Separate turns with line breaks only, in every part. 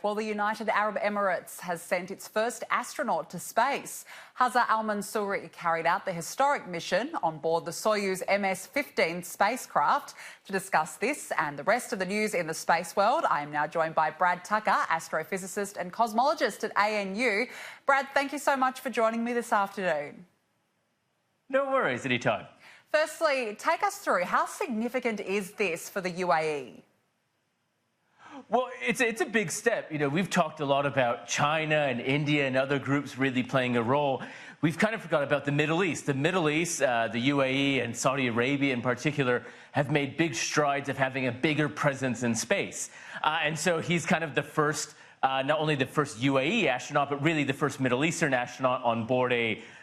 Well, the United Arab Emirates has sent its first astronaut to space. Hazza Al Mansouri carried out the historic mission on board the Soyuz MS-15 spacecraft. To discuss this and the rest of the news in the space world, I am now joined by Brad Tucker, astrophysicist and cosmologist at ANU. Brad, thank you so much for joining me this afternoon.
No worries, anytime.
Firstly, take us through how significant is this for the UAE?
Well, it's a big step. You know, we've talked a lot about China and India and other groups really playing a role. We've kind of forgot about the Middle East. The Middle East, the UAE and Saudi Arabia in particular, have made big strides of having a bigger presence in space. And so he's kind of the first, not only the first UAE astronaut, but really the first Middle Eastern astronaut on board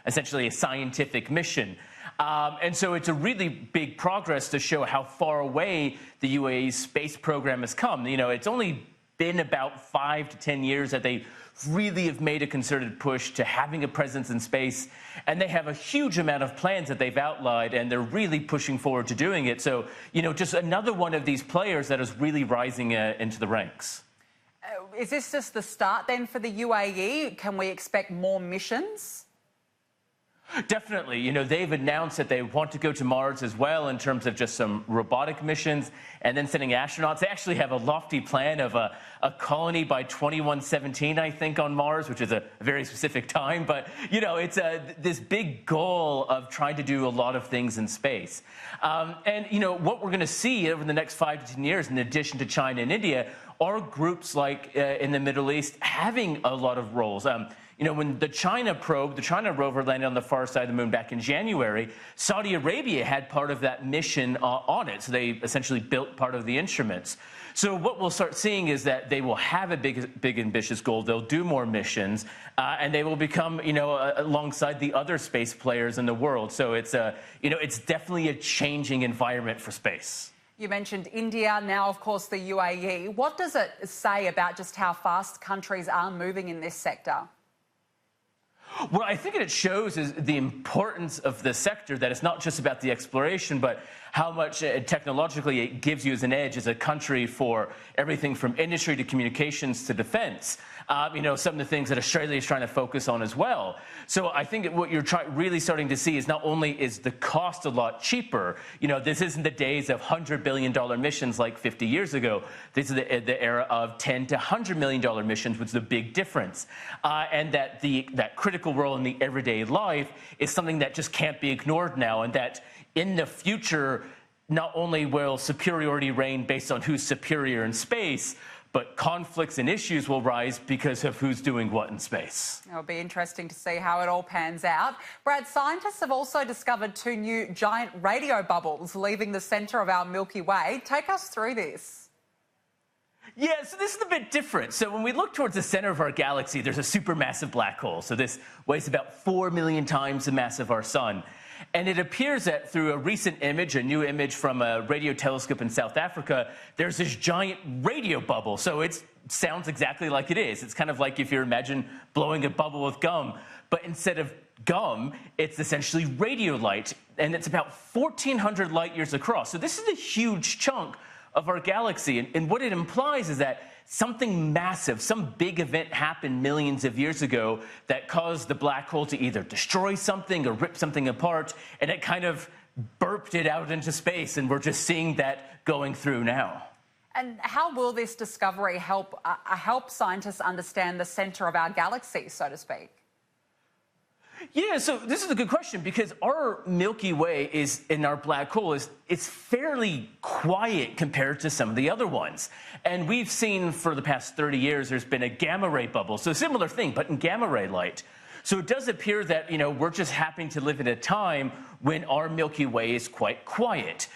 essentially a scientific mission. And so it's a really big progress to show how far away the UAE's space program has come. You know, it's only been about 5 to 10 years that they really have made a concerted push to having a presence in space. And they have a huge amount of plans that they've outlined, and they're really pushing forward to doing it. So, you know, just another one of these players that is really rising into the ranks.
Is this just the start then for the UAE? Can we expect more missions?
Definitely. You know, they've announced that they want to go to Mars as well in terms of just some robotic missions and then sending astronauts. They actually have a lofty plan of a colony by 2117, I think, on Mars, which is a very specific time. But, you know, it's this big goal of trying to do a lot of things in space. And, you know, what we're going to see over the next 5 to 10 years, in addition to China and India, are groups like in the Middle East having a lot of roles. You know, when the China probe, the China rover landed on the far side of the moon back in January, Saudi Arabia had part of that mission on it. So they essentially built part of the instruments. So what we'll start seeing is that they will have a big ambitious goal. They'll do more missions, and they will become, you know, alongside the other space players in the world. So it's, you know, it's definitely a changing environment for space.
You mentioned India, now, of course, the UAE. What does it say about just how fast countries are moving in this sector?
What I think it shows is the importance of the sector, that it's not just about the exploration, but how much technologically it gives you as an edge as a country for everything from industry to communications to defense. You know, some of the things that Australia is trying to focus on as well. So I think what you're really starting to see is not only is the cost a lot cheaper, you know, this isn't the days of $100 billion missions like 50 years ago. This is the era of $10 to $100 million missions, which is a big difference. And that that critical role in the everyday life is something that just can't be ignored now, and that in the future, not only will superiority reign based on who's superior in space, but conflicts and issues will rise because of who's doing what in space.
It'll be interesting to see how it all pans out. Brad, scientists have also discovered 2 new giant radio bubbles leaving the centre of our Milky Way. Take us through this.
Yeah, so this is a bit different. So when we look towards the center of our galaxy, there's a supermassive black hole. So this weighs about 4 million times the mass of our sun. And it appears that through a recent image, a new image from a radio telescope in South Africa, there's this giant radio bubble. So it sounds exactly like it is. It's kind of like if you imagine blowing a bubble with gum, but instead of gum, it's essentially radio light. And it's about 1,400 light years across. So this is a huge chunk of our galaxy. And what it implies is that something massive, some big event happened millions of years ago that caused the black hole to either destroy something or rip something apart, and it kind of burped it out into space, and we're just seeing that going through now.
And how will this discovery help scientists understand the centre of our galaxy, so to speak?
Yeah, so this is a good question, because our Milky Way in our black hole it's fairly quiet compared to some of the other ones. And we've seen for the past 30 years, there's been a gamma ray bubble. So a similar thing, but in gamma ray light. So it does appear that, you know, we're just happening to live at a time when our Milky Way is quite quiet.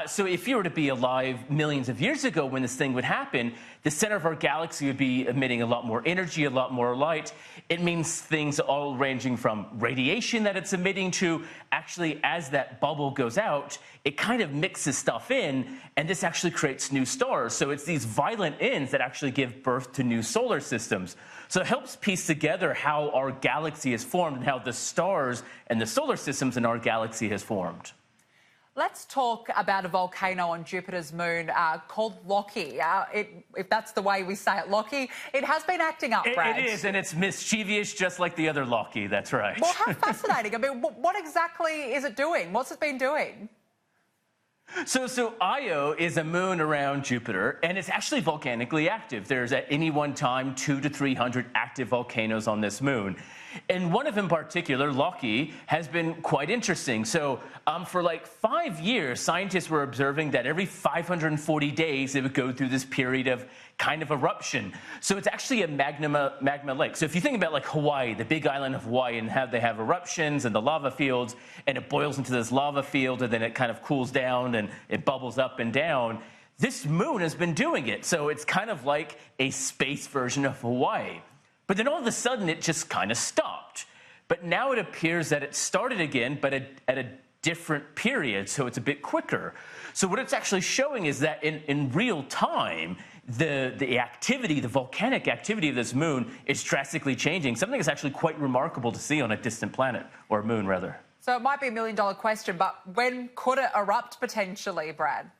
So if you were to be alive millions of years ago when this thing would happen, the center of our galaxy would be emitting a lot more energy, a lot more light. It means things all ranging from radiation that it's emitting to actually, as that bubble goes out, it kind of mixes stuff in, and this actually creates new stars. So it's these violent ends that actually give birth to new solar systems. So it helps piece together how our galaxy is formed and how the stars and the solar systems in our galaxy has formed.
Let's talk about a volcano on Jupiter's moon called Loki. If that's the way we say it, Loki, it has been acting up, Brad.
It is, and it's mischievous just like the other Loki, that's right.
Well, how fascinating. I mean, what exactly is it doing? What's it been doing?
So Io is a moon around Jupiter, and it's actually volcanically active. There's at any one time 200 to 300 active volcanoes on this moon. And one of them in particular, Loki, has been quite interesting. So for like 5 years, scientists were observing that every 540 days, it would go through this period of kind of eruption. So it's actually a magma lake. So if you think about like Hawaii, the big island of Hawaii, and how they have eruptions and the lava fields, and it boils into this lava field, and then it kind of cools down and it bubbles up and down. This moon has been doing it. So it's kind of like a space version of Hawaii. But then all of a sudden, it just kind of stopped. But now it appears that it started again, but at a different period, so it's a bit quicker. So what it's actually showing is that in real time, the activity, the volcanic activity of this moon is drastically changing, something that's actually quite remarkable to see on a distant planet, or moon, rather.
So it might be $1 million question, but when could it erupt potentially, Brad?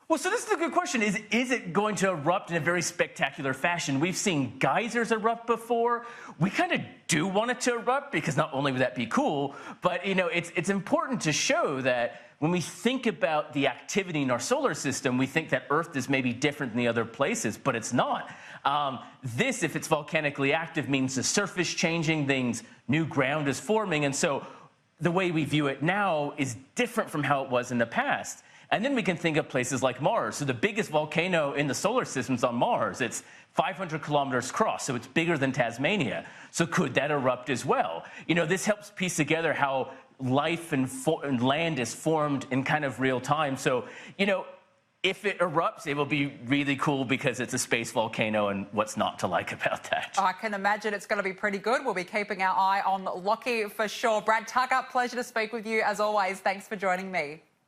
Well, so this is a good question. Is it going to erupt in a very spectacular fashion? We've seen geysers erupt before. We kind of do want it to erupt because not only would that be cool, but, you know, it's important to show that when we think about the activity in our solar system, we think that Earth is maybe different than the other places, but it's not. This, if it's volcanically active, means the surface changing, things, new ground is forming, and so the way we view it now is different from how it was in the past. And then we can think of places like Mars. So the biggest volcano in the solar system is on Mars. It's 500 kilometers across, so it's bigger than Tasmania. So could that erupt as well? You know, this helps piece together how life and land is formed in kind of real time. So, you know, if it erupts, it will be really cool because it's a space volcano, and what's not to like about that?
I can imagine it's going to be pretty good. We'll be keeping our eye on Loki for sure. Brad Tucker, pleasure to speak with you as always. Thanks for joining me.